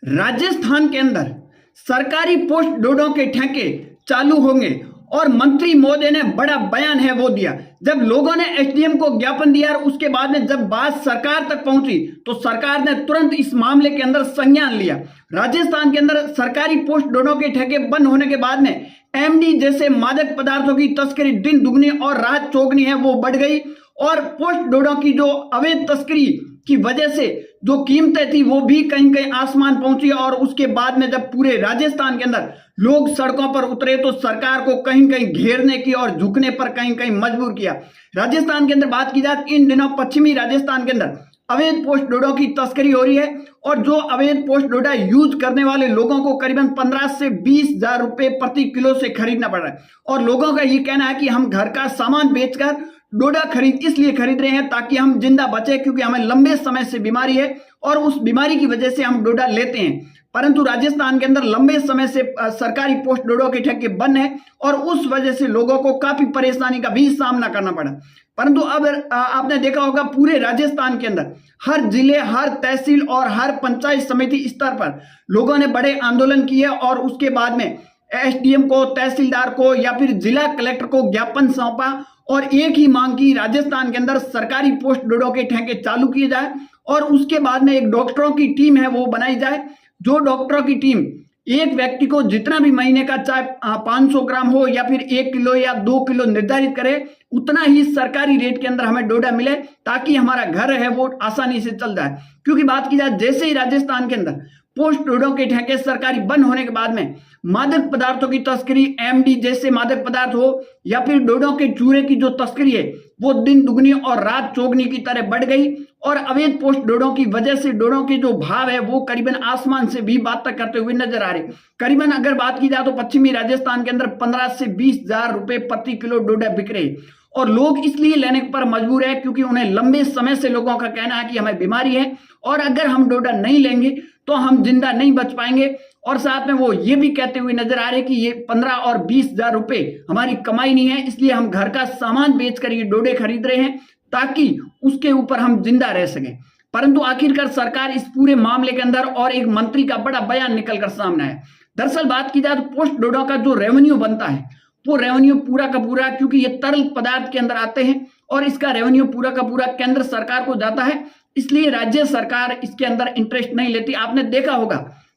राजस्थान के अंदर सरकारी पोस्ट डोडों के ठेके चालू होंगे और मंत्री महोदय ने बड़ा बयान है वो दिया। जब लोगों ने एसडीएम को ज्ञापन दिया और उसके बाद में जब बात सरकार तक पहुंची तो सरकार ने तुरंत इस मामले के अंदर संज्ञान लिया। राजस्थान के अंदर सरकारी पोस्ट डोडों के ठेके बंद होने के बाद में एमडी जैसे मादक पदार्थों की तस्करी दिन दुगनी और रात चौगनी है वो बढ़ गई और पोस्ट डोडों की जो अवैध तस्करी की वजह से जो कीमतें थी वो भी कहीं कहीं आसमान पहुंची और उसके बाद में जब पूरे राजस्थान के अंदर लोग सड़कों पर उतरे तो सरकार को कहीं कहीं घेरने की और झुकने पर कहीं कहीं मजबूर किया। राजस्थान के अंदर बात की जाए इन दिनों पश्चिमी राजस्थान के अंदर अवैध पोस्ट डोडा की तस्करी हो रही है और जो अवैध पोस्ट डोडा यूज करने वाले लोगों को करीबन 15 से 20 हजार रुपए प्रति किलो से खरीदना पड़ रहा है और लोगों का ये कहना है कि हम घर का सामान बेचकर डोडा इसलिए खरीद रहे हैं ताकि हम जिंदा बचे, क्योंकि हमें लंबे समय से बीमारी है और उस बीमारी की वजह से हम डोडा लेते हैं। परंतु राजस्थान के अंदर लंबे समय से सरकारी पोस्ट डोडा के ठेके बंद है और उस वजह से लोगों को काफी परेशानी का भी सामना करना पड़ा। परंतु अब आपने देखा होगा पूरे राजस्थान के अंदर हर जिले, हर तहसील और हर पंचायत समिति स्तर पर लोगों ने बड़े आंदोलन किए और उसके बाद में एसडीएम को, तहसीलदार को या फिर जिला कलेक्टर को ज्ञापन सौंपा और एक ही मांग की राजस्थान के अंदर सरकारी पोस्ट डोडा के ठेके चालू किए जाए और उसके बाद में एक डॉक्टरों की टीम है वो बनाई जाए। जो डॉक्टरों की टीम एक व्यक्ति को जितना भी महीने का चाहे 500 ग्राम हो या फिर 1 किलो या 2 किलो निर्धारित करे उतना ही सरकारी रेट के अंदर हमें डोडा मिले ताकि हमारा घर है वो आसानी से चल जाए। क्योंकि बात की जाए जैसे ही राजस्थान के अंदर पोस्ट डोडा के ठेके सरकारी बंद होने के बाद में मादक पदार्थों की तस्करी, एमडी जैसे मादक पदार्थ हो या फिर डोडों के चूरे की जो तस्करी है वो दिन दुगनी और रात चौगनी की तरह बढ़ गई और अवैध पोस्ट डोडों की वजह से डोडों के जो भाव है वो करीबन आसमान से भी बात करते हुए नजर आ रहे। करीबन अगर बात की जाए तो पश्चिमी राजस्थान के अंदर 15 से 20 हजार रुपए प्रति किलो डोडा बिक रहे और लोग इसलिए लेने पर मजबूर है क्योंकि उन्हें लंबे समय से लोगों का कहना है कि हमें बीमारी है और अगर हम डोडा नहीं लेंगे तो हम जिंदा नहीं बच पाएंगे। और साथ में वो ये भी कहते हुए नजर आ रहे कि ये 15 और 20 हजार रुपए हमारी कमाई नहीं है, इसलिए हम घर का सामान बेचकर ये डोडे खरीद रहे हैं ताकि उसके ऊपर हम जिंदा रह सकें। परंतु आखिरकार सरकार इस पूरे मामले के अंदर और एक मंत्री का बड़ा बयान निकलकर सामने आया। दरअसल बात की जाए तो पोस्ट डोडा का जो रेवेन्यू बनता है वो रेवेन्यू पूरा का पूरा, क्योंकि ये तरल पदार्थ के अंदर आते हैं और इसका रेवेन्यू पूरा का पूरा केंद्र सरकार को जाता है, इसलिए राज्य सरकार इसके अंदर इंटरेस्ट नहीं लेती। आपने देखा होगा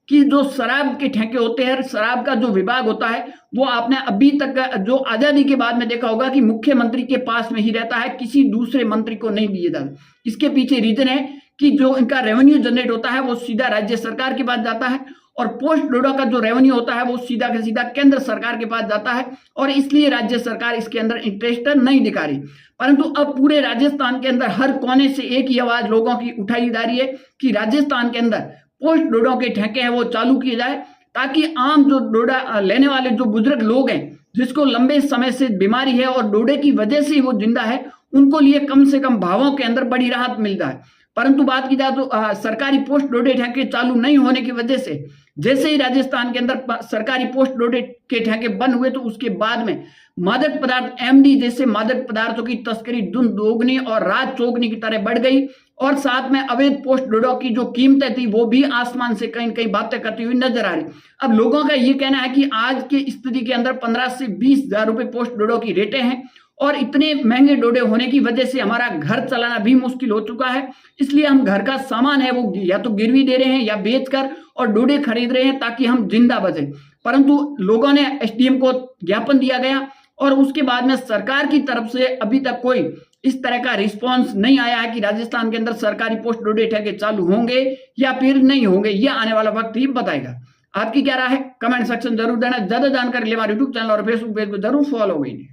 कि जो शराब के ठेके होते हैं, शराब का जो विभाग होता है वो आपने अभी तक जो आजादी के बाद में देखा होगा कि मुख्यमंत्री के पास में ही रहता है, किसी दूसरे मंत्री को नहीं दिए जाते। इसके पीछे रीजन है कि जो इनका रेवेन्यू जनरेट होता है वो सीधा राज्य सरकार के पास जाता है और पोस्ट डोडा का जो रेवेन्यू होता है वो सीधा का सीधा केंद्र सरकार के पास जाता है और इसलिए राज्य सरकार इसके अंदर इंटरेस्ट नहीं दिखा रही। परंतु अब पूरे राजस्थान के अंदर हर कोने से एक ही आवाज लोगों की उठाई जा रही है कि राजस्थान के अंदर पोस्ट डोडा के ठेके हैं वो चालू किए जाए ताकि आम जो डोडा लेने वाले जो बुजुर्ग लोग हैं जिसको लंबे समय से बीमारी है और डोडे की वजह से वो जिंदा है उनको लिए कम से कम भावों के अंदर बड़ी राहत मिल जाए। परंतु बात की जाए तो सरकारी पोस्ट डोडे ठेके चालू नहीं होने की वजह से जैसे ही राजस्थान के अंदर सरकारी पोस्ट डोडे के ठेके बंद हुए तो उसके बाद में मादक पदार्थ एमडी जैसे मादक पदार्थों की तस्करी दिन दोगुनी और रात चौगनी की तरह बढ़ गई और साथ में अवैध पोस्ट डोडा की जो कीमतें थी वो भी आसमान से कहीं कहीं बातें करती हुई नजर आ रही। अब लोगों का ये कहना है कि आज की स्थिति के अंदर 15 से 20 हजार रुपए पोस्ट डोडा की रेटें हैं और इतने महंगे डोडे होने की वजह से हमारा घर चलाना भी मुश्किल हो चुका है, इसलिए हम घर का सामान है वो या तो गिरवी दे रहे हैं या बेचकर और डोडे खरीद रहे हैं ताकि हम जिंदा बचें। परंतु लोगों ने एसडीएम को ज्ञापन दिया गया और उसके बाद में सरकार की तरफ से अभी तक कोई इस तरह का रिस्पॉन्स नहीं आया है कि राजस्थान के अंदर सरकारी पोस्ट डोडे ठेके चालू होंगे या फिर नहीं होंगे, यह आने वाला वक्त ही बताएगा। आपकी क्या राय है कमेंट सेक्शन जरूर देना। ज्यादा जानकारी के लिए हमारे यूट्यूब चैनल और फेसबुक पेज को जरूर फॉलो कीजिए।